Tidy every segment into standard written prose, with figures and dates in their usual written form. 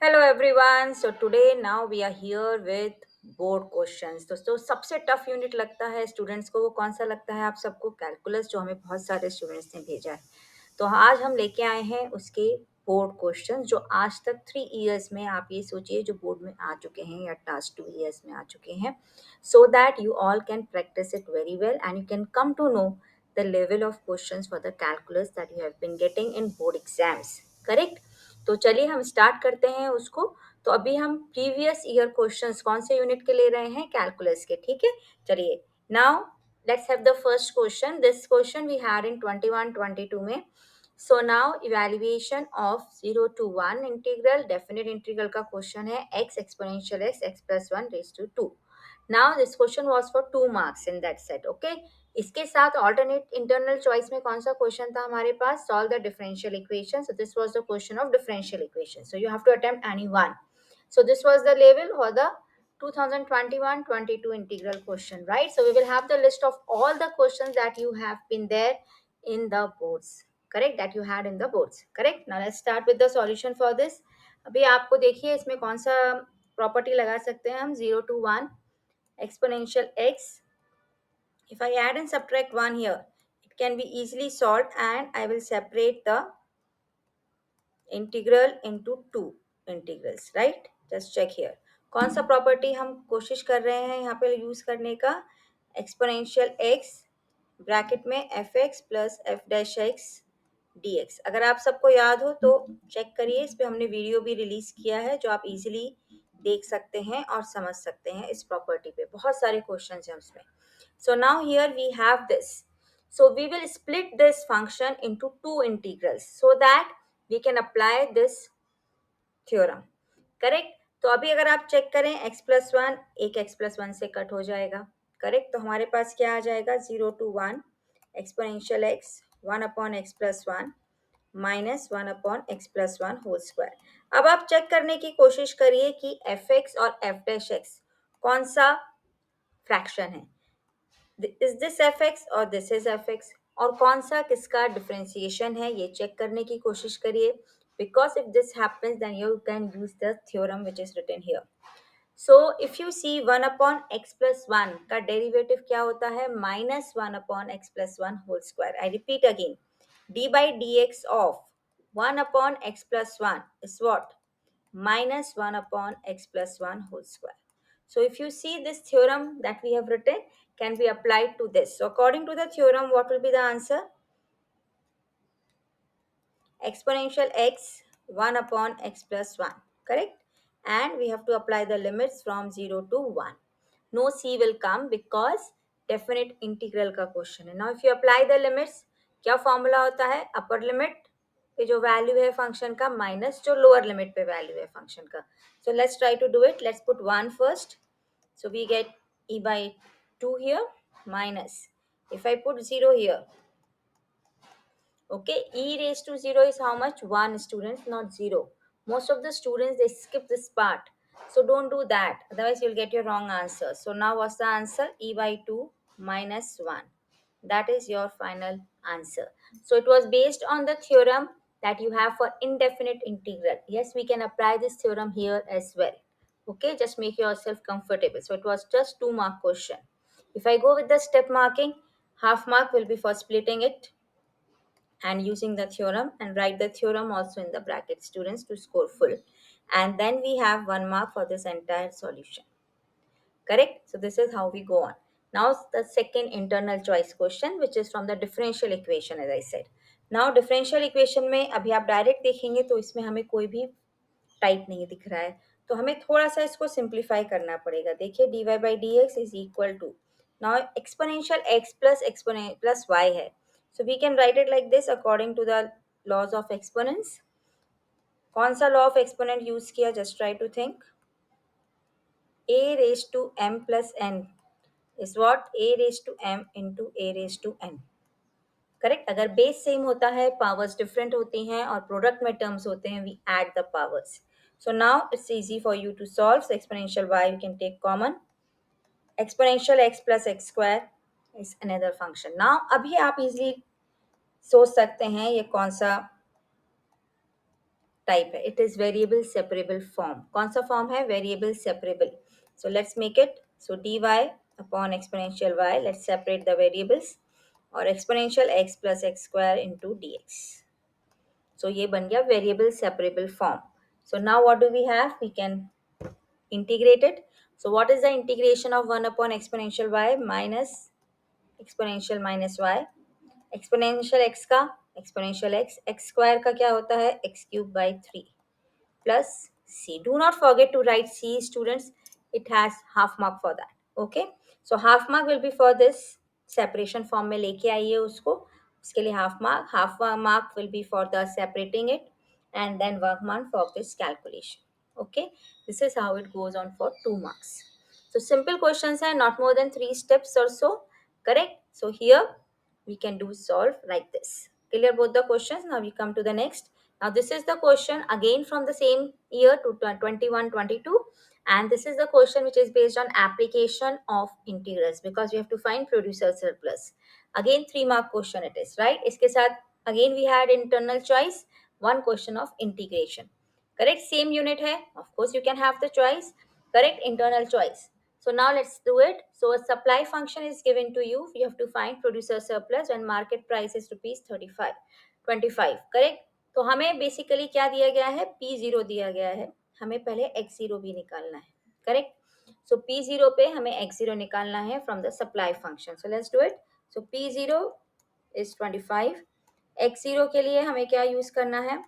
Hello everyone. So today now we are here with board questions. दोस्तों सबसे tough unit लगता है students को, वो कौन सा लगता है आप सबको? कैलकुलस, जो हमें बहुत सारे स्टूडेंट्स ने भेजा है। तो आज हम लेके आए हैं उसके बोर्ड क्वेश्चंस जो आज तक 3 इयर्स में, आप ये सोचिए, जो बोर्ड में आ चुके हैं या लास्ट 2 इयर्स में आ चुके हैं, so that you all can practise it very well and you can come to know the level of questions for the calculus that you have been getting in board exams. Correct? तो चलिए हम start करते हैं उसको। तो अभी हम previous year questions कौन से यूनिट के ले रहे हैं? कैलकुलस के। ठीक है, चलिए now let's have the first question. This question we had in 21-22 में। So now evaluation of 0 to 1 integral, definite integral का क्वेश्चन है, x exponential x plus 1 raise to 2। Now this question was for 2 marks in that set. Okay, इसके साथ alternate internal choice में कौन सा question था हमारे पास? Solve the differential equation. So this was the question of differential equation, so you have to attempt any one. So this was the level for the 2021-22 integral question, right? So we will have the list of all the questions that you have been there in the boards, correct? That you had in the boards, correct? Now let's start with the solution for this. अभी आपको देखिए इसमें कौन सा property लगा सकते हैं हम? 0 to 1 exponential x. If I add and subtract 1 here, it can be easily solved, and I will separate the integral into two integrals, right? Just check here कौन सा प्रॉपर्टी हम कोशिश कर रहे हैं यहाँ पे यूज करने का? एक्सपोनेंशियल एक्स ब्रैकेट में F x plus F dash x D x. अगर आप सबको याद हो तो चेक करिए, इस पे हमने वीडियो भी रिलीज किया है जो आप इजीली देख सकते हैं और समझ सकते हैं। इस प्रॉपर्टी पे बहुत सारे क्वेश्चन हैं उसमें। So now here we have this, so we will split this function into two integrals so that we can apply this theorem, correct? तो अभी अगर आप चेक करें x+1, एक x+1 से कट हो जाएगा, करेक्ट? तो हमारे पास क्या आ जाएगा? 0 to 1 exponential x 1/x+1 minus 1/x+1 whole square. अब आप चेक करने की कोशिश करिए कि एफ एक्स और एफ डैश एक्स कौन सा फ्रैक्शन है? इज दिस एफ एक्स और दिस इज एफ एक्स, और कौन सा किसका डिफरेंशिएशन है ये चेक करने की कोशिश करिए। Because if this happens then you can use the theorem which is written here. So if you see 1/x+1 का डेरिवेटिव क्या होता है? -1/x+1 whole square. I repeat again, D by D X of 1/x+1 is what? -1/x+1 whole square. So if you see this theorem that we have written can be applied to this. So according to the theorem, what will be the answer? Exponential x 1/x+1, correct? And we have to apply the limits from 0 to 1. No c will come because definite integral का question है. Now if you apply the limits, क्या formula होता है? Upper limit पे जो value है function का minus जो लोअर लिमिट पे वैल्यू है फंक्शन का. So let's try to do it. Let's put 1 first. So we get e by 2 here minus, if I put 0 here, okay, e raised to 0 is how much? 1, students, not 0. Most of the students, they skip this part. So don't do that. Otherwise, you'll get your wrong answer. So now what's the answer? E by 2 minus 1. That is your final answer. So it was based on the theorem that you have for indefinite integral. Yes, we can apply this theorem here as well. Okay, just make yourself comfortable. So it was just 2 mark question. If I go with the step marking, half mark will be for splitting it and using the theorem, and write the theorem also in the bracket, students, to score full. And then we have 1 mark for this entire solution, correct? So this is how we go on. Now the second internal choice question, which is from the differential equation, as I said. Now differential equation में अभी आप direct देखेंगे तो इसमें हमें कोई भी type नहीं दिख रहा है, तो हमें थोड़ा सा इसको सिंप्लीफाई करना पड़ेगा। देखिए dy by dx is equal to, now exponential x plus y है, so we can write it like this according to the laws of exponents. कौन सा लॉ ऑफ एक्सपोनेंट यूज किया? Just try to think. a raised to m plus n is what? a raised to m into a raised to n, correct? अगर base same होता है, powers different होती हैं और product में terms होते हैं, we add the powers. So now it's easy for you to solve. So exponential y you can take common, exponential x plus X square is another function. Now अभी आप easily सोच सकते हैं ये कौन सा टाइप है, it is variable separable form. कौन सा फॉर्म है? Variable separable. So let's make it. So D Y upon exponential Y, let's separate the variables, और exponential X plus X square into D X. So ये बन गया variable separable form. So now what do we have? We can integrate it. So what is the integration of 1 upon exponential y minus exponential minus y? Exponential x का exponential x, x square का क्या होता है? X cube by 3 plus C. Do not forget to write C, students. It has half mark for that. Okay. So half mark will be for this separation form में लेके आइए उसको. उसके लिए half mark will be for the separating it, and then 1 mark for this calculation. Okay. This is how it goes on for 2 marks. So simple questions are not more than 3 steps or so. Correct. So here we can do solve like this. Clear both the questions. Now we come to the next. Now this is the question again from the same year to 21-22, and this is the question which is based on application of integrals, because we have to find producer surplus. Again 3 mark question it is, right? इसके साथ again we had internal choice, one question of integration. Correct? Same unit hai. Of course you can have the choice. Correct? Internal choice. So now let's do it. So a supply function is given to you. You have to find producer surplus when market price is rupees 35, 25. Correct? तो हमें basically क्या दिया गया है? P0 दिया गया है. हमें पहले X0 भी निकालना है. करेक्ट? सो P0 पे हमें X0 निकालना है from the supply function. So let's do it. So P0 is 25. X0 के लिए हमें क्या यूज करना है?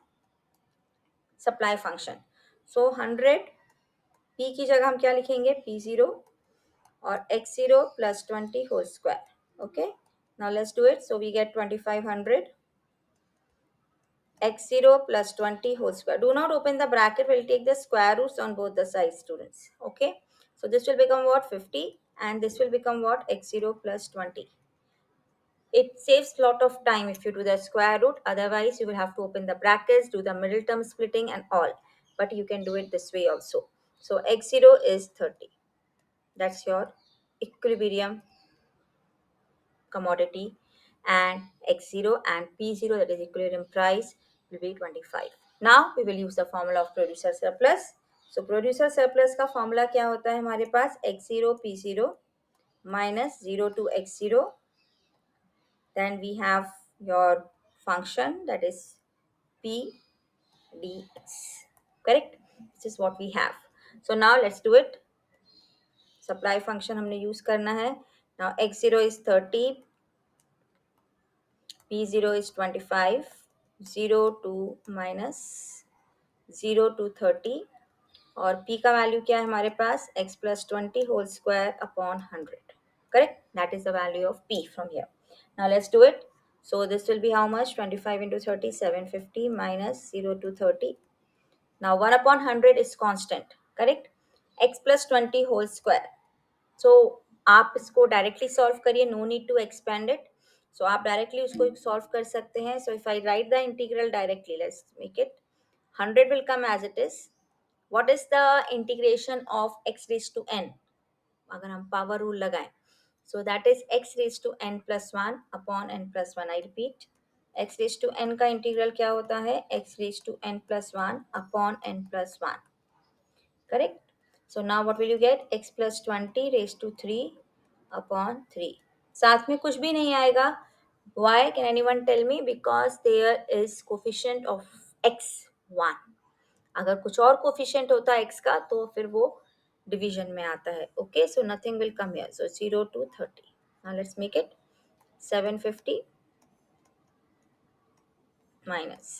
Supply function. सो 100 P की जगह हम क्या लिखेंगे? P0 और X0 plus 20 whole square. Okay. Now let's do it. So we get 2500 x0 plus 20 whole square. Do not open the bracket. We'll take the square roots on both the sides, students. Okay. So this will become what? 50, and this will become what? X0 plus 20. It saves lot of time if you do the square root. Otherwise, you will have to open the brackets, do the middle term splitting and all. But you can do it this way also. So X0 is 30. That's your equilibrium commodity, and X0 and P0, that is equilibrium price, will be 25. Now we will use the formula of producer surplus. So producer surplus का formula क्या होता है हमारे पास? X0 P0 minus 0 to X0. Then we have your function, that is P dx. Correct? This is what we have. So now let's do it. Supply function हमने use करना है. Now X0 is 30, P0 is 25, 0 to minus 0 to 30, और P का value क्या है हमारे पास? X plus 20 whole square upon 100. Correct? That is the value of P from here. Now let's do it. So this will be how much? 25 into 30, 750 minus 0 to 30. Now 1 upon 100 is constant. Correct? X plus 20 whole square. So आप इसको directly solve करिए, no need to expand it. So आप directly उसको सॉल्व कर सकते हैं. So if I write the integral directly, let's make it. 100 will come as it is. What is the integration of x raise to n? अगर हम power rule लगाएं, so that is x raise to n plus 1 upon n plus 1. I repeat, x raise to n का integral क्या होता है? x raise to n plus 1 upon n plus 1. Correct? So now what will you get? X plus 20 raised to 3 upon 3. साथ में कुछ भी नहीं आएगा. Why? Can anyone tell me? Because there is coefficient of x 1. अगर कुछ और coefficient होता है x का तो फिर वो डिवीजन में आता है. Okay, so nothing will come here. So 0 to 30. Now let's make it 750 minus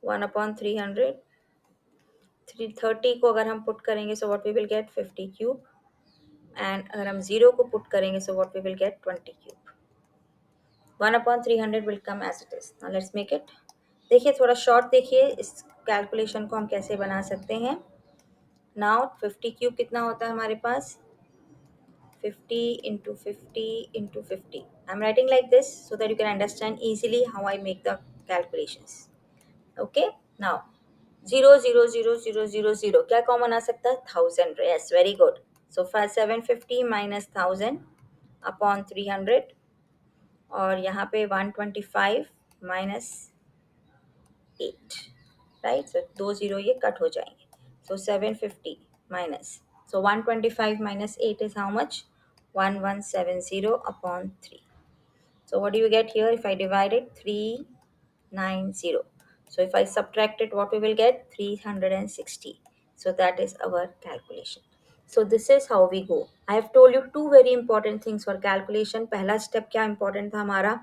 1 upon 300. 330 को अगर हम पुट करेंगे, so what we will get? 50 cube. And अगर हम 0 को पुट करेंगे, so what we will get? 20 cube. 1 upon 300 will come as it is. Now let's make it. देखिए थोड़ा शॉर्ट देखिए, इस कैलकुलेशन को हम कैसे बना सकते हैं. नाउ 50 क्यूब कितना होता है हमारे पास? 50 into 50 into 50. I am writing like this so that you can understand easily how I make the calculations. Okay. Now 0 0 0 0 0 क्या कॉमन आ सकता है? 1000. Yes, very good. So 750 minus 1000 upon 300, और यहाँ पे 125 माइनस 8. राइट. सो दो जीरो ये कट हो जाएंगे. सो 750 minus, so 125 minus 8 is how much? 1170 upon 3. So what do you get here if I divide it? 390. So if I subtract it, what we will get? 360. So that is our calculation. So this is how we go. I have told you two very important things for calculation. पहला step क्या important था हमारा?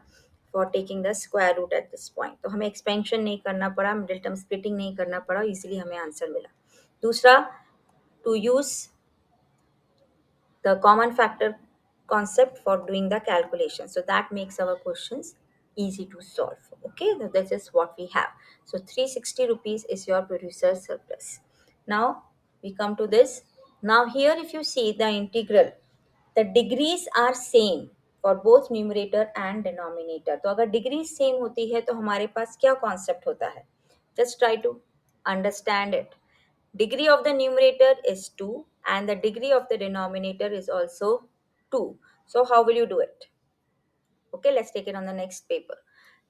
For taking the square root at this point. तो हमें expansion नहीं करना पड़ा, middle term splitting नहीं करना पड़ा, easily हमें answer मिला. दूसरा, to use the common factor concept for doing the calculation. So that makes our questions easy to solve. Okay, so this is what we have. So 360 rupees is your producer surplus. Now we come to this. Now here if you see the integral, the degrees are same for both numerator and denominator. तो अगर degrees same होती है तो हमारे पास क्या concept होता है? Just try to understand it. Degree of the numerator is 2 and the degree of the denominator is also 2. So how will you do it? Okay, let's take it on the next paper.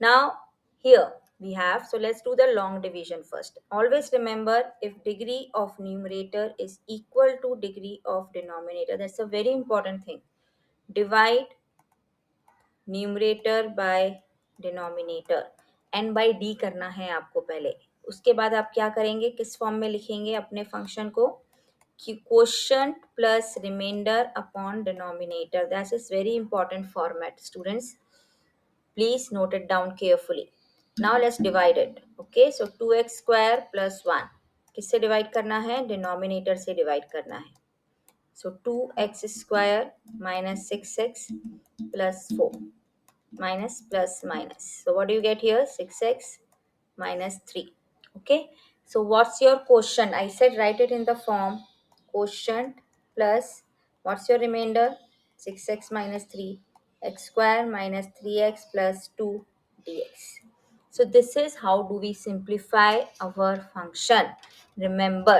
Now here we have, so let's do the long division first. Always remember, if degree of numerator is equal to degree of denominator, that's a very important thing. Divide numerator by denominator. N by D करना है आपको पहले. उसके बाद आप क्या करेंगे, किस फॉर्म में लिखेंगे अपने फंक्शन को? कि quotient plus remainder upon denominator. That is very important format students, please note it down carefully. Now let's divide it. Okay, so 2x square plus 1 किससे डिवाइड करना है? डिनोमिनेटर से डिवाइड करना है. सो 2x square minus 6x plus 4 minus plus minus. So what do you get here? 6x minus 3. Okay. So what's your quotient? I said write it in the form quotient plus what's your remainder? 6x minus 3 x square minus 3x plus 2 dx. So this is how do we simplify our function. Remember,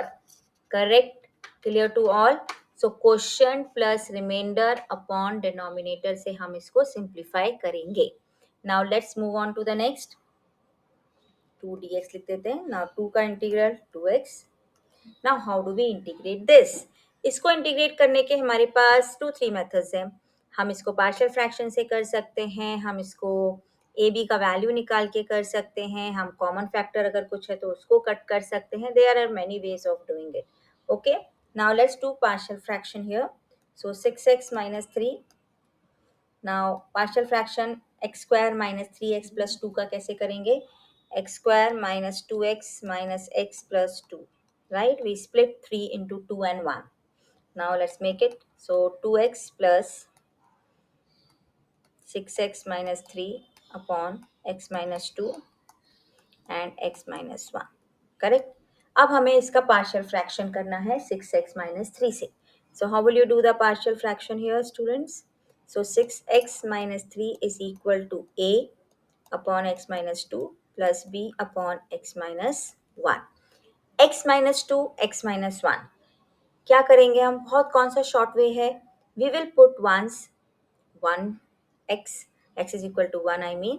correct? Clear to all? So quotient plus remainder upon denominator से हम इसको simplify करेंगे. Now let's move on to the next. 2 dx लिख देते हैं. Now 2 का integral 2x. Now how do we integrate this? इसको integrate करने के हमारे पास 2-3 मेथड्स हैं. हम इसको पार्शियल फ्रैक्शन से कर सकते हैं, हम इसको ए बी का वैल्यू निकाल के कर सकते हैं, हम कॉमन फैक्टर अगर कुछ है तो उसको कट कर सकते हैं. There are many ways of doing it. Okay, now let's do partial fraction here. So 6x minus 3. Now partial fraction x square minus 3x plus 2 का कैसे करेंगे? x square minus 2x minus x plus 2. Right? We split 3 into 2 and 1. Now let's make it. So 2x plus 6x minus 3 upon x minus 2 and x minus 1. Correct. अब हमें इसका partial fraction करना है 6x minus 3 से. So how will you do the partial fraction here, students? So 6x minus 3 is equal to a upon x minus 2 plus b upon x minus 1. x minus 2, x minus 1. क्या करेंगे हम? बहुत कौन सा short way है? We will put ones 1 x, x is equal to 1 I mean,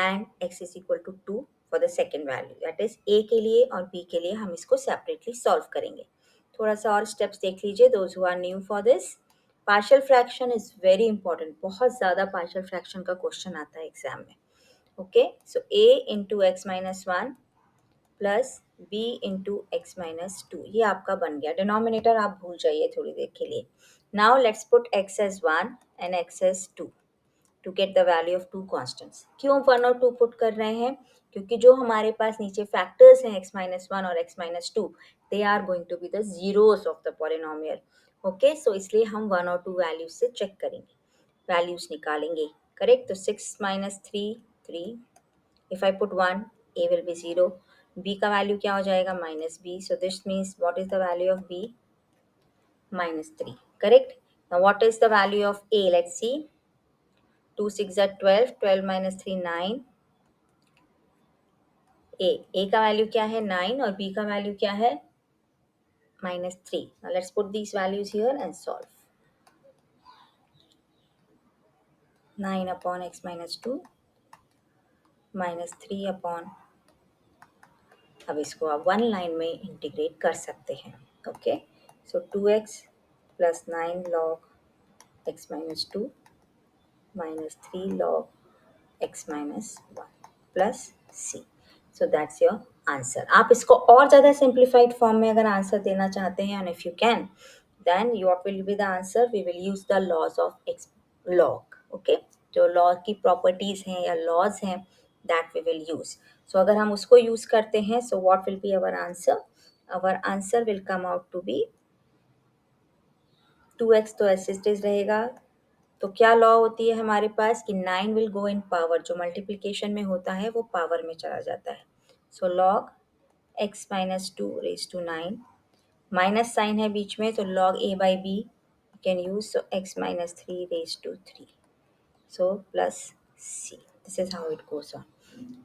and x is equal to 2 for the second value. That is a के लिए और b के लिए हम इसको separately solve करेंगे. थोड़ा सा और steps देख लीजिए, those who are new for this. Partial fraction is very important. बहुत ज़्यादा partial fraction का question आता है exam में. Okay, so a into x minus 1 plus b into x minus 2 ये आपका बन गया. डिनोमिनेटर आप भूल जाइए थोड़ी देर के लिए. Now let's put x as 1 and x as 2 to get the value of two constants. क्यों 1 और 2 पुट कर रहे हैं? क्योंकि जो हमारे पास नीचे फैक्टर्स हैं x माइनस 1 और x minus 2, they are going to be the zeros of the polynomial. Okay, so इसलिए हम 1 और 2 वैल्यूज से चेक करेंगे, वैल्यूज निकालेंगे. करेक्ट. तो 6 minus 3 3. If I put 1, a will be 0. b का वैल्यू क्या हो जाएगा? Minus b. So this means what is the value of b? Minus 3. Correct? Now what is the value of a? Let's see. 2 6 are 12. 12 minus 3 9. a का value क्या है? 9 और b का value क्या है? Minus 3. Now let's put these values here and solve. 9 upon x minus 2 minus 3 upon अब इसको आप वन लाइन में इंटीग्रेट कर सकते हैं. Okay, so 2x plus 9 log x minus 2 minus 3 log x minus 1 plus c. So that's your answer. आप इसको और ज़्यादा simplified form में अगर आंसर देना चाहते हैं, and if you can, then what will be the answer? We will use the laws of x log. Okay, जो law की properties हैं या laws हैं, that we will use. So अगर हम उसको use करते हैं, so what will be our answer? Our answer will come out to be 2x तो ऐसे स्टेज रहेगा. तो क्या लॉ होती है हमारे पास कि 9 विल गो इन पावर, जो मल्टीप्लिकेशन में होता है वो पावर में चला जाता है. So log x minus 2 raise to 9, minus sign है बीच में, तो log a by b you can use. So x minus 3 raise to 3, so plus c. This is how it goes on.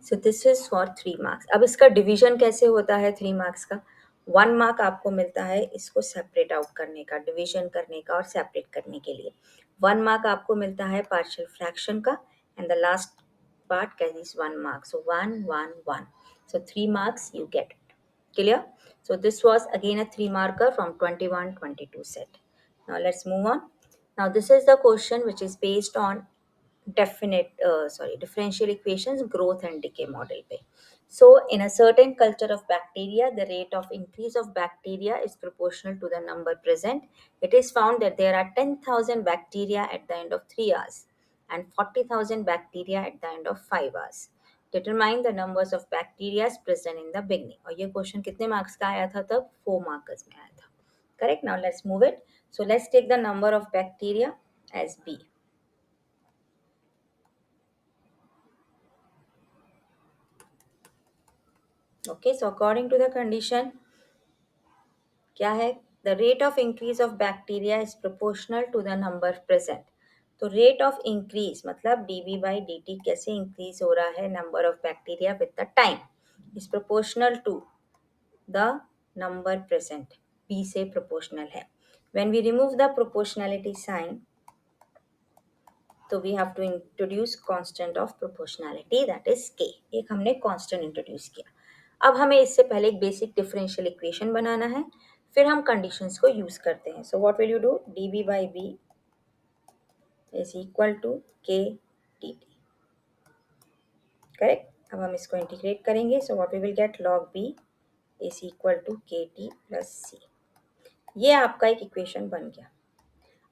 So this is for 3 marks. अब इसका division कैसे होता है 3 marks का? 1 मार्क आपको मिलता है इसको सेपरेट आउट करने का, डिवीजन करने का और सेपरेट करने के लिए. 1 मार्क आपको मिलता है पार्शियल फ्रैक्शन का, and the last part carries 1 mark. So 1, 1, 1. So 3 marks you get it. Clear? So this was again a 3 marker from 21, 22 set. Now let's move on. Now this is the question which is based on differential equations growth and decay model पे. So in a certain culture of bacteria, the rate of increase of bacteria is proportional to the number present. It is found that there are 10,000 bacteria at the end of 3 hours and 40,000 bacteria at the end of 5 hours. Determine the numbers of bacteria present in the beginning. और ये question कितने marks का आया था तब? 4 marks में आया था. Correct? Now let's move it. So let's take the number of bacteria as B. Okay, so according to the condition, क्या है? The rate of increase of bacteria is proportional to the number present. तो rate of increase मतलब dB by dt कैसे increase हो रहा है number of bacteria with the time is proportional to the number present. B से proportional है. When we remove the proportionality sign, तो we have to introduce constant of proportionality, that is k. एक हमने constant introduce किया. अब हमें इससे पहले एक बेसिक डिफरेंशियल इक्वेशन बनाना है, फिर हम कंडीशंस को यूज करते हैं. So what will you do? dB by b is equal to k dt. Correct. अब हम इसको इंटीग्रेट करेंगे. So what we will get? log b is equal to kt plus c. ये आपका एक इक्वेशन बन गया.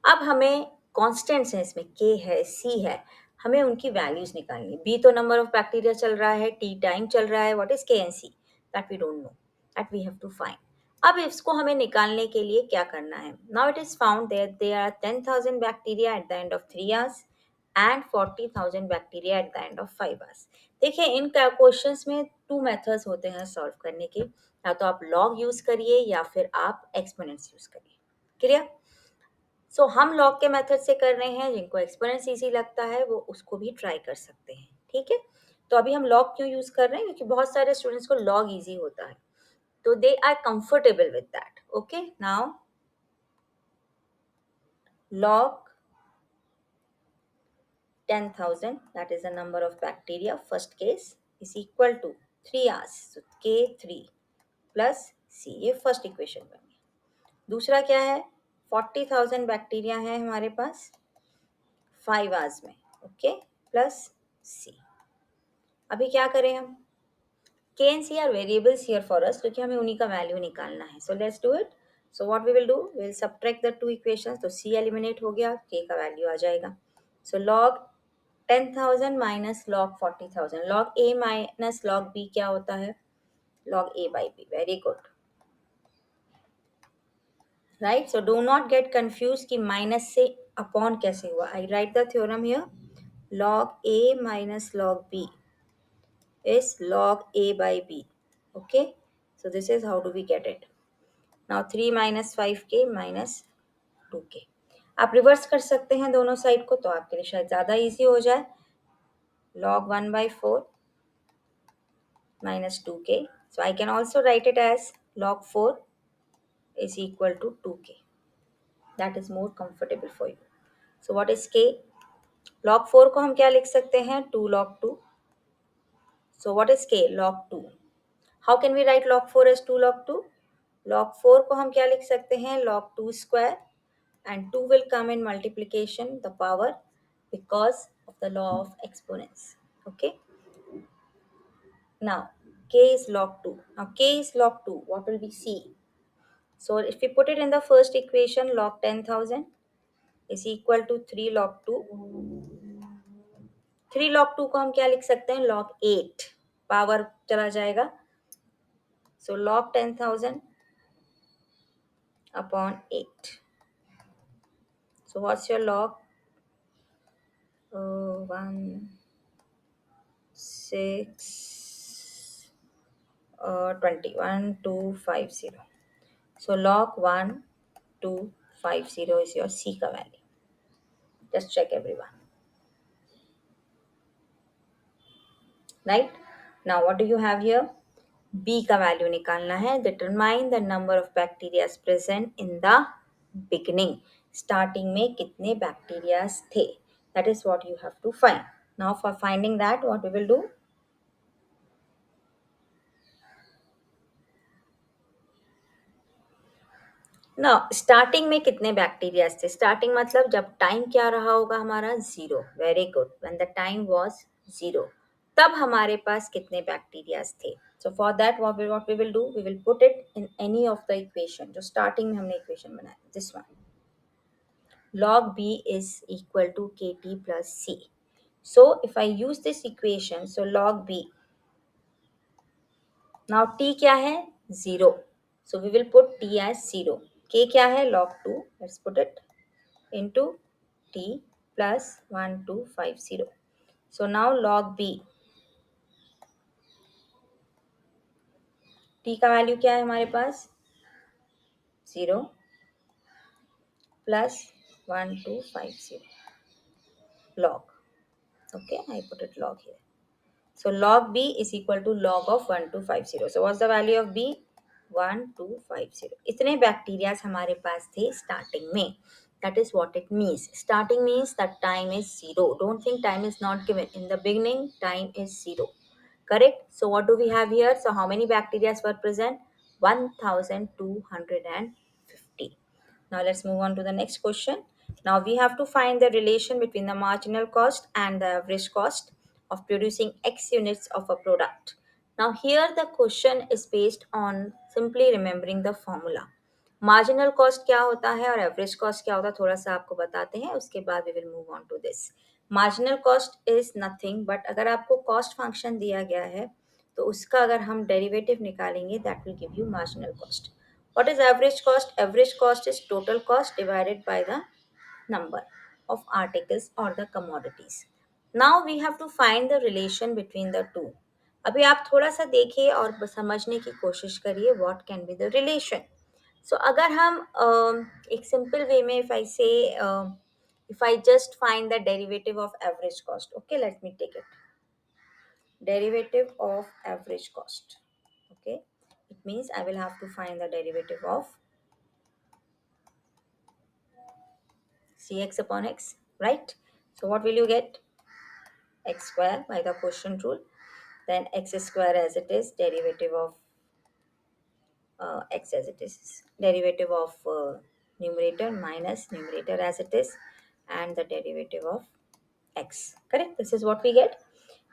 अब हमें कॉन्स्टेंट्स हैं इसमें, के है, सी है, हमें उनकी वैल्यूज निकालनी. बी तो नंबर ऑफ बैक्टीरिया चल रहा है, टी टाइम चल रहा है. What is K and C? That we don't know, that we have to find. अब इसको हमें निकालने के लिए क्या करना है? Now it is found that there are 10,000 bacteria at the end of 3 hours and 40,000 bacteria at the end of 5 hours. देखिए इन क्वेश्चंस में 2 मेथड्स होते हैं सॉल्व करने के. या तो आप लॉग यूज करिए या फिर आप एक्सपोनेंट्स यूज करिए. क्लियर? सो हम लॉग के मेथड से कर रहे हैं. जिनको एक्सपोनेंट्स इजी लगता है वो उसको भी ट्राई कर सकते हैं. ठीक है. तो अभी हम लॉग क्यों यूज कर रहे हैं? क्योंकि बहुत सारे स्टूडेंट्स को लॉग इजी होता है, तो they are comfortable with that. Okay, now log 10,000, that is the number of bacteria, first case, is equal to 3 hours. So k3 plus c. ये फर्स्ट इक्वेशन बन गया. दूसरा क्या है? 40,000 बैक्टीरिया है हमारे पास 5 आवर्स में. Okay, plus C. अभी क्या करें हम? K and C are variables here for us, क्योंकि हमें उन्हीं का वैल्यू निकालना है. So let's do it. So what we will do? We will subtract the two equations. तो सी एलिमिनेट हो गया, के का वैल्यू आ जाएगा. So log 10,000 minus log 40,000. Log A minus log B क्या होता है? Log A by B. Very good. Right. So do not get confuse कि माइनस से अपॉन कैसे हुआ. I write the theorem here. Log A minus log B is log a by b. Okay, so this is how do we get it. Now 3 minus 5k minus 2k. आप reverse कर सकते हैं दोनों side को, तो आपके लिए शायद ज़्यादा इजी हो जाए. log 1 by 4 minus 2k. So I can also write it as log 4 is equal to 2k. That is more comfortable for you. So what is k? log 4 को हम क्या लिख सकते हैं? 2 log 2. So what is k? log 2. How can we write log 4 as 2 log 2? log 4 को हम क्या लिख सकते हैं? log 2 square, and 2 will come in multiplication, the power, because of the law of exponents. Okay, now k is log 2. Now k is log 2, what will we see? So if we put it in the first equation, log 10,000 is equal to 3 log 2. 3 log 2 को हम क्या लिख सकते हैं? log 8, power चला जाएगा, so log 10,000 upon 8. So what's your log? 1 6 21 250. So log 1250 is your C का value. Just check everyone. Right? Now what do you have here? B का value निकालना है. Determine the number of bacteria present in the beginning. Starting में कितने bacteria थे? That is what you have to find. Now for finding that, what we will do? ना starting में कितने bacteria थे? स्टार्टिंग मतलब जब टाइम क्या रहा होगा हमारा? Zero. Very good. When the time was zero, तब हमारे पास कितने बैक्टीरियाज थे? So for that what we will do, we will put it in any of the equation जो स्टार्टिंग में हमने इक्वेशन बनाया, this one. log b is equal to kt plus c. So if I use this equation, so log b, now t क्या है? Zero. So we will put t as 0. k क्या है? log 2. Let's put it into t plus 1250. So now log b, t का value क्या है हमारे पास? 0 plus 1250 log. Okay, I put it log here. So log b is equal to log of 1250. So what's the value of b? 1250. इतने bacterias हमारे पास थे starting में. That is what it means. Starting means that time is zero. Don't think time is not given. In the beginning, time is zero. Correct? So what do we have here? So how many bacteria were present? 1250. Now let's move on to the next question. Now we have to find the relation between the marginal cost and the average cost of producing X units of a product. Now here the question is based on simply remembering the formula. Marginal cost क्या होता है और average cost क्या होता है, थोड़ा सा आपको बताते हैं, उसके बाद we will move on to this. Marginal cost is nothing but, अगर आपको कॉस्ट फंक्शन दिया गया है तो उसका अगर हम डेरिवेटिव निकालेंगे, that will give you marginal cost. What is average cost? Average cost is total cost divided by the number of articles or the commodities. Now we have to find the relation between the two. अभी आप थोड़ा सा देखिए और समझने की कोशिश करिए what can be the relation. So अगर हम एक simple way में, if I say if I just find the derivative of average cost, okay, let me take it. Derivative of average cost. Okay, it means I will have to find the derivative of cx upon x, right? So what will you get? X square by the quotient rule. Then x square as it is, derivative of x as it is, derivative of numerator minus numerator as it is, and the derivative of x. Correct? This is what we get.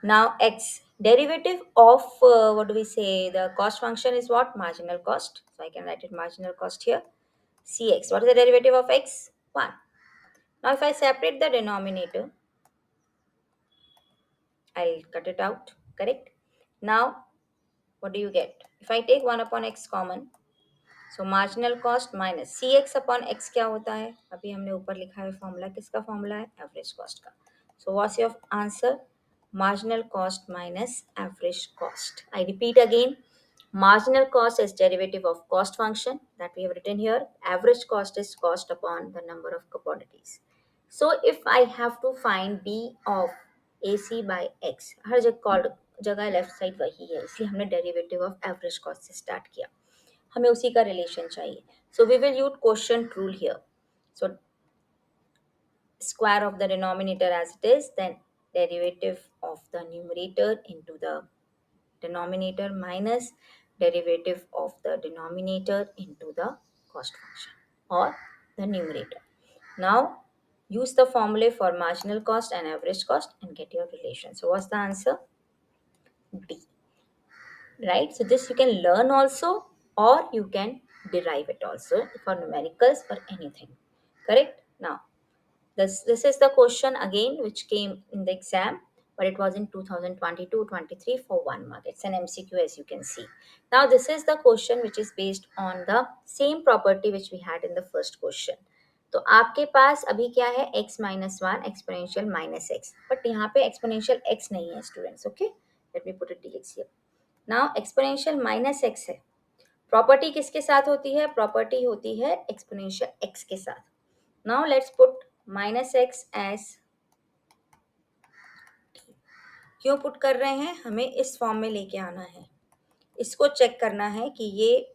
Now x, derivative of what do we say? The cost function is what? Marginal cost. So I can write it marginal cost here. Cx. What is the derivative of x? 1. Now if I separate the denominator, I'll cut it out. Correct? Now what do you get? If I take 1 upon x common, so marginal cost minus cx upon x क्या होता है? अभी हमने ऊपर लिखा है formula, किसका formula है? एवरेज कॉस्ट का. So what's your answer? Marginal cost minus average cost. I repeat again. Marginal cost is derivative of cost function that we have written here. Average cost is cost upon the number of commodities. So if I have to find b of ac by x, हर जगह left side वही है, इसलिए हमने derivative of average cost से start किया. हमें उसी का रिलेशन चाहिए. So we will use quotient rule here. So square of the denominator as it is, then derivative of the numerator into the denominator minus derivative of the denominator into the cost function or the numerator. Now use the formula for marginal cost and average cost and get your relation. So what's the answer? D. Right? So this you can learn also, or you can derive it also for numericals or anything. Correct? Now this is the question again which came in the exam, but it was in 2022-23 for 1 mark. It's an MCQ as you can see. Now this is the question which is based on the same property which we had in the first question. तो आपके पास अभी क्या है x minus one exponential minus x, but यहाँ पे exponential x नहीं है students. Okay, let me put it dx here. Now exponential minus x है. प्रॉपर्टी किसके साथ होती है? प्रॉपर्टी होती है एक्सपोनेंशियल x के साथ. Now let's put minus x as. क्यों पुट कर रहे हैं? हमें इस फॉर्म में लेके आना है. इसको चेक करना है कि ये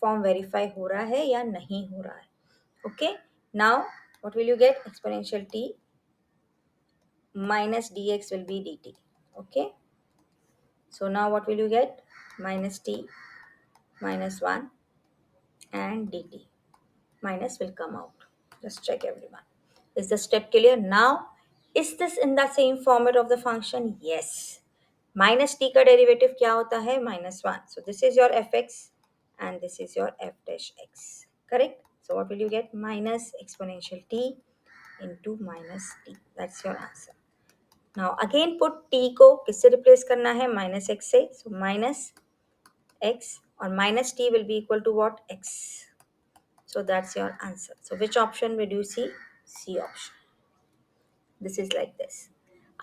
फॉर्म वेरीफाई हो रहा है या नहीं हो रहा है. Okay, now what will you get? Exponential t minus dx will be dt. Okay, so now what will you get? Minus t minus 1 and dt. Minus will come out. Just check everyone. Is the step clear? Now is this in the same format of the function? Yes. Minus t का derivative क्या होता है? minus 1. So this is your fx and this is your f dash x. Correct? So what will you get? Minus exponential t into minus t. That's your answer. Now again put t को किससे replace करना है? minus x से. So minus x और minus t will be equal to what? x. So that's your answer. So which option will you see? C option. This is like this.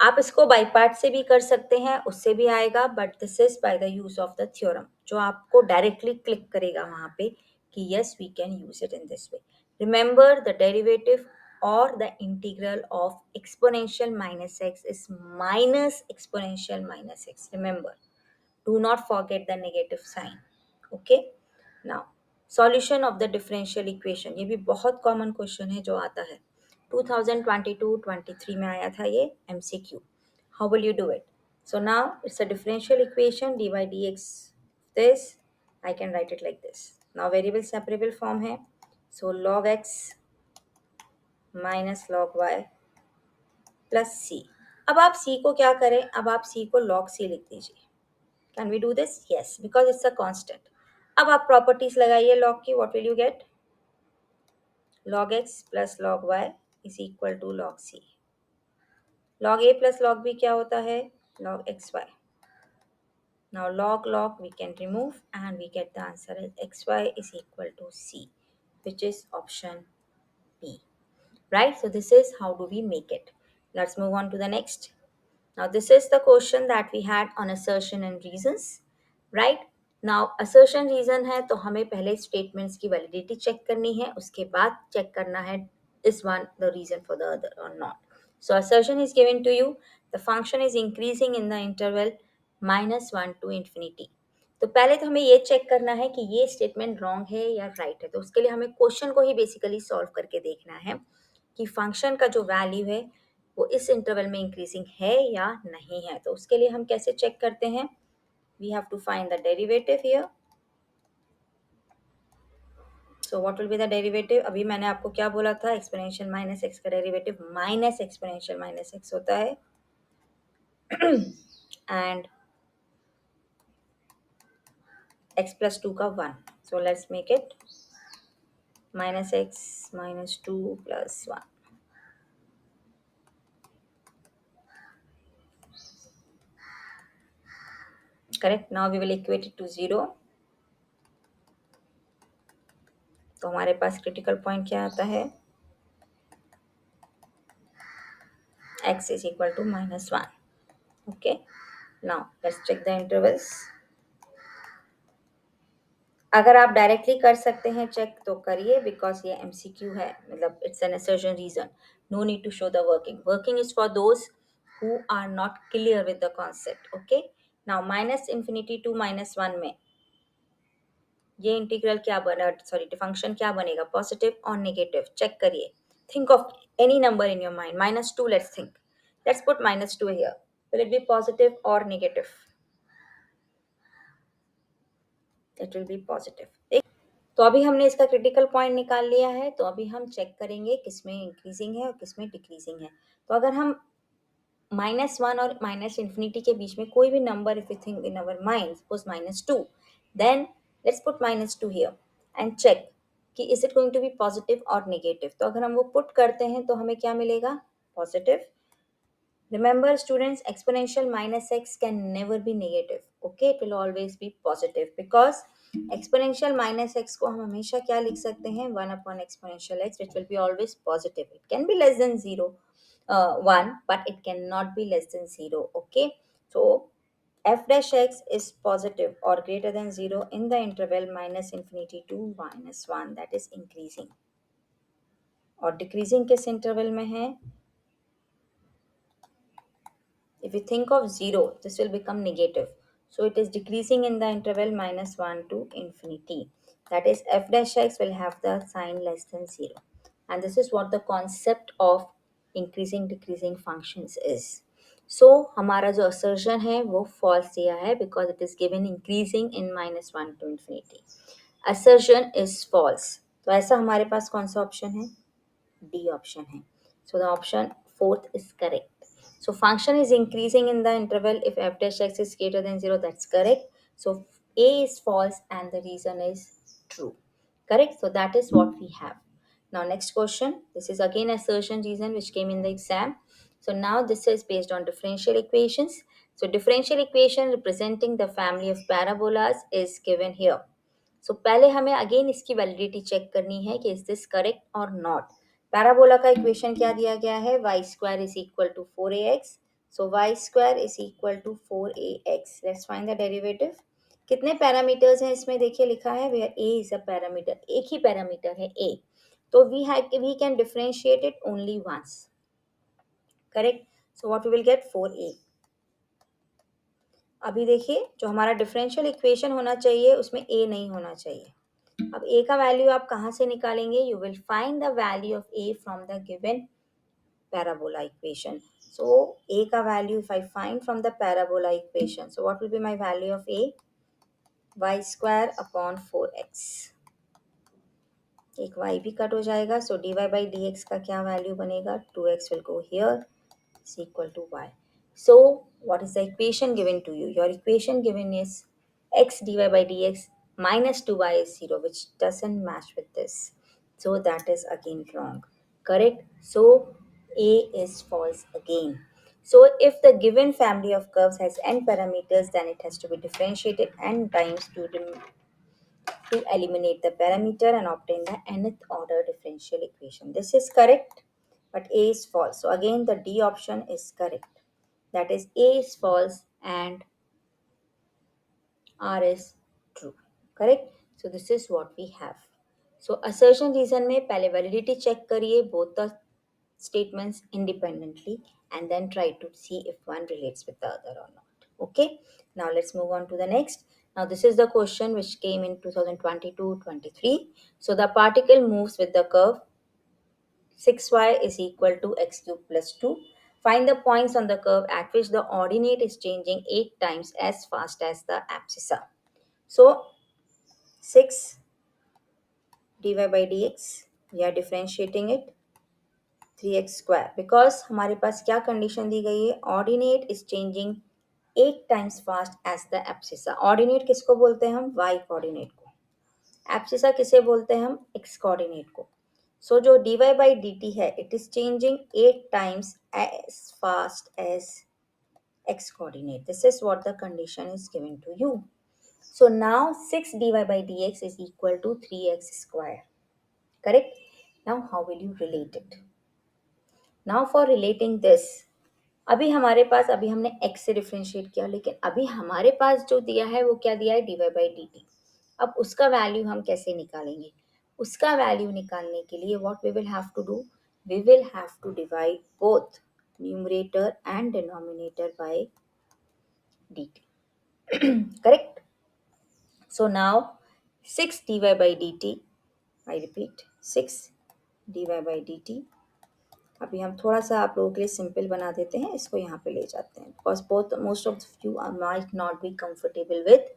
आप इसको by part से भी कर सकते हैं, उससे भी आएगा, but this is by the use of the theorem, जो आपको डायरेक्टली क्लिक करेगा वहां पे कि yes we can use it in this way. Remember the derivative और the integral of exponential minus x is minus exponential minus x. Remember, do not forget the negative sign. Okay, now solution of the differential equation. ये भी बहुत common question है जो आता है 2022-23 में आया था ये MCQ. How will you do it? So now it's a differential equation dy dx. This I can write it like this. Now variable separable form है. So log x minus log y plus c. अब आप c को क्या करें? अब आप c को log c लिख दीजिए. Can we do this? Yes, because it's a constant. अब आप प्रॉपर्टीज लगाइए log की. What will you get? Log x plus log y is equal to log c. Log a plus log b क्या होता है? Log xy. Now log we can remove and we get the answer as xy is equal to c, which is option B. Right? So this is how do we make it. Let's move on to the next. Now this is the question that we had on assertion and reasons. Right? Now assertion reason है तो हमें पहले statements की validity check करनी है, उसके बाद check करना है is one the reason for the other or not. So assertion is given to you, the function is increasing in the interval -1 to infinity. तो पहले तो हमें ये चेक करना है कि ये स्टेटमेंट रॉन्ग है या राइट है. तो उसके लिए हमें क्वेश्चन को ही बेसिकली सॉल्व करके देखना है कि फंक्शन का जो वैल्यू है वो इस इंटरवल में इंक्रीजिंग है या नहीं है. तो उसके लिए हम कैसे चेक करते हैं? We have to find the derivative here. So what will be the derivative? अभी मैंने आपको क्या बोला था? एक्सपोनेंशियल माइनस एक्स का derivative minus exponential minus x होता है. एंड x plus 2 का 1. So let's make it minus x minus 2 plus 1. Correct? Now we will equate it to 0. तो हमारे पास क्रिटिकल पॉइंट क्या आता है? x is equal to -1. Okay. Now let's check the intervals. अगर आप डायरेक्टली कर सकते हैं चेक तो करिए, बिकॉज ये MCQ है, मतलब it's an assertion reason. No need to show the working. Working is for those who are not clear with the concept. Okay, now -∞ to -1 में ये इंटीग्रल क्या बना, सॉरी फंक्शन क्या बनेगा? पॉजिटिव और नेगेटिव? चेक करिए. Think of any number in your mind. -2 let's think. Let's put -2 here. Will it be positive और negative? It will be positive. तो अभी हमने इसका क्रिटिकल पॉइंट निकाल लिया है, तो अभी हम चेक करेंगे किसमें इंक्रीजिंग है और किसमें डिक्रीजिंग है। तो अगर हम -1 और माइनस इन्फिनिटी के बीच में कोई भी number if you think in our mind, suppose -2, then let's put -2 here and check कि is it going to be positive और नेगेटिव। तो अगर हम वो पुट करते हैं तो हमें क्या मिलेगा? Positive. Remember students, exponential minus x can never be negative. Okay, it will always be positive because exponential minus x को हम हमेशा क्या लिख सकते हैं? 1 upon exponential x, which will be always positive. It can be less than 0, 1, but it cannot be less than 0. Okay, so f dash x is positive or greater than 0 in the interval minus infinity to minus 1, that is increasing. और decreasing किस interval में है? If you think of 0, this will become negative. So it is decreasing in the interval -1 to infinity. That is, f dash x will have the sign less than 0. And this is what the concept of increasing decreasing functions is. So हमारा जो assertion है वो false दिया है because it is given increasing in -1 to infinity. Assertion is false. तो ऐसा हमारे पास कौन सा option है? D option है. So the option fourth is correct. So function is increasing in the interval if f dash x is greater than 0. That's correct. So A is false and the reason is true. Correct. So that is what we have. Now next question. This is again assertion reason which came in the exam. So now this is based on differential equations. So differential equation representing the family of parabolas is given here. सो पहले हमें again इसकी validity check करनी है कि is this correct और not. Parabola का equation क्या दिया गया है? Y square is equal to 4ax। So y square is equal to 4ax। Let's find the derivative. कितने पैरामीटर्स हैं इसमें? देखिए लिखा है where a is a parameter, एक ही पैरामीटर है a, तो we can differentiate it only once. Correct. So what we will get? 4a। अभी देखिए जो हमारा डिफरेंशियल इक्वेशन होना चाहिए उसमें a नहीं होना चाहिए। अब a का वैल्यू आप कहाँ से निकालेंगे? You will find the value of a from the given parabola equation. So a का value if I find from the parabola equation, so what will be my value of a? Y square upon 4x. एक y भी cut हो जाएगा, so dy by dx का क्या value बनेगा? 2x will go here is equal to y. So what is the equation given to you? Your equation given is x dy by dx minus 2y is 0, which doesn't match with this. So that is again wrong. Correct? So A is false again. So if the given family of curves has n parameters, then it has to be differentiated n times to eliminate the parameter and obtain the nth order differential equation. This is correct, but A is false. So again the D option is correct. That is A is false and R is true. Correct? So this is what we have. So assertion reason में पहले validity check करिए both the statements independently and then try to see if one relates with the other or not. Okay, now let's move on to the next. Now this is the question which came in 2022-23. So the particle moves with the curve 6y is equal to x cube plus 2. Find the points on the curve at which the ordinate is changing 8 times as fast as the abscissa. So 6 dy by dx, we are differentiating it 3x square because हमारे पास क्या condition दी गई है? Ordinate is changing 8 times fast as the abscissa. Ordinate किसको बोलते हैं हम? y coordinate को। एब्सिसा किसे बोलते हैं हम? x कोऑर्डिनेट को। सो जो dy by dt है it is changing 8 times as fast as x coordinate. This is what the condition is given to you. So now 6 dy by dx is equal to 3x square. Correct? Now how will you relate it? Now for relating this, अभी हमारे पास अभी हमने x से differentiate किया, लेकिन अभी हमारे पास जो दिया है वो क्या दिया है? dy by dt। अब उसका वैल्यू हम कैसे निकालेंगे? उसका वैल्यू निकालने के लिए what we will have to do? We will have to divide both numerator and denominator by dt। Correct? So now 6 dy by dt, I repeat 6 dy by dt। अभी हम थोड़ा सा आप लोगों के लिए सिंपल बना देते हैं, इसको यहाँ पे ले जाते हैं because both most of you might not be comfortable with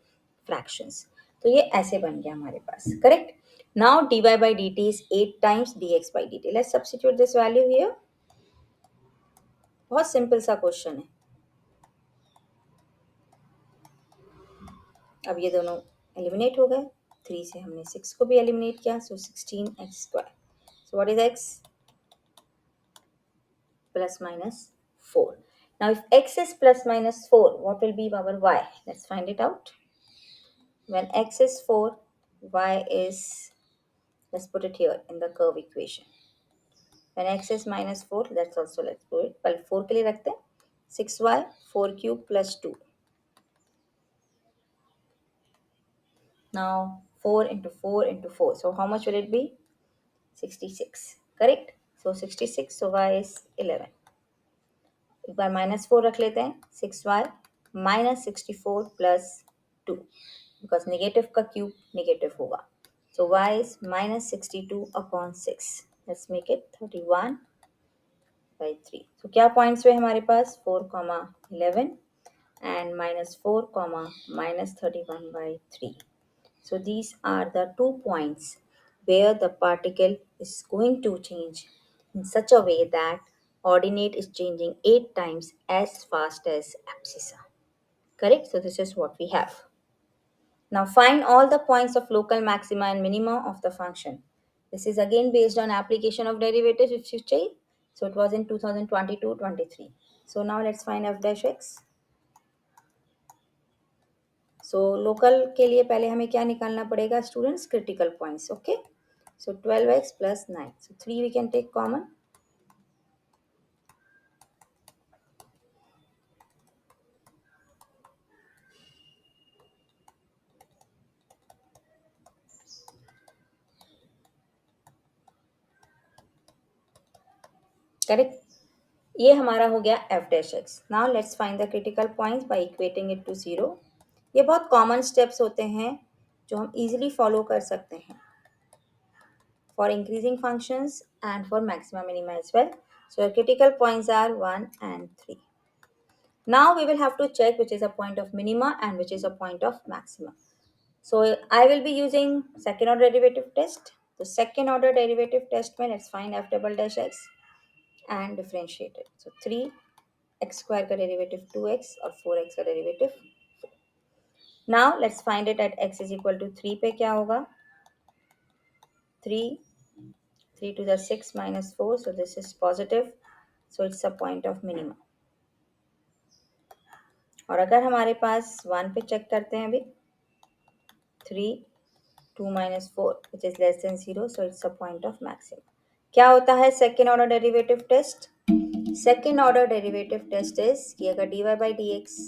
fractions. तो ये ऐसे बन गया हमारे पास, correct. Now dy by dt is 8 times dx by dt. Let's substitute this value here. बहुत सिंपल सा क्वेश्चन है. अब ये दोनों एलिमिनेट हो गए. 3 से हमने 6 को भी एलिमिनेट किया, सो 16x square. So what is x? Plus minus 4. Now if x is plus minus 4, what will be our y? Let's find it out. When x is 4, y is, let's put it here in the curve equation. When x is minus 4, that's also, let's put it, well 4 के लिए रखते हैं. 6y 4 cube plus 2. Now 4 into 4 into 4. So how much will it be? 66. Correct? So 66. So y is 11. एक बार minus 4 रख लेते हैं. 6y minus 64 plus 2. Because negative का cube negative होगा. So y is minus 62 upon 6. Let's make it 31 by 3. So क्या points हुए हमारे पास? 4, 11 and minus 4, minus 31 by 3. So these are the 2 points where the particle is going to change in such a way that ordinate is changing 8 times as fast as abscissa. Correct? So this is what we have. Now find all the points of local maxima and minima of the function. This is again based on application of derivatives if you say. So it was in 2022-23. So now let's find f dash x. So local के लिए पहले हमें क्या निकालना पड़ेगा students? Critical points. Okay. So 12x plus 9. So 3 we can take common. Correct. ये हमारा हो गया f dash x. Now let's find the critical points by equating it to 0. ये बहुत कॉमन स्टेप्स होते हैं जो हम इजीली फॉलो कर सकते हैं for increasing functions and for maxima minima as well. So critical points are 1 and 3. Now we will have to check which is a point of minima and which is a point of maxima. So I will be using second order derivative test. So second order derivative test में let's find f double dash x and differentiate it. So 3x square का derivative 2x और 4x का derivative 4. Now let's find it at x is equal to 3 पे क्या होगा? 3, 3 to the 6 minus 4. So this is positive. So it's a point of minima. और अगर हमारे पास 1 पे चेक करते हैं अभी 3 2 minus 4 which is less than 0, so it's a point of maximum. क्या होता है second order derivative test? Second order derivative test is कि अगर dy by dx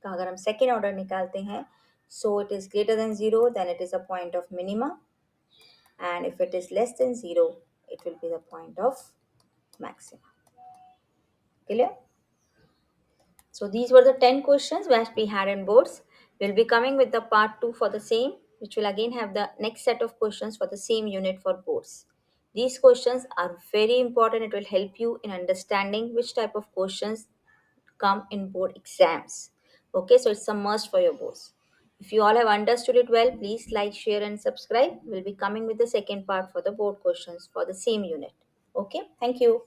का अगर हम सेकेंड ऑर्डर निकालते हैं so it is greater than 0 then it is a point of minima and if it is less than 0 it will be the point of maxima. Clear? So these were the 10 questions that we had in boards. We'll be coming with the part 2 for the same, which will again have the next set of questions for the same unit for boards. These questions are very important. It will help you in understanding which type of questions come in board exams. Okay, so it's a must for your boards. If you all have understood it well, please like, share, and subscribe. We'll be coming with the second part for the board questions for the same unit. Okay, thank you.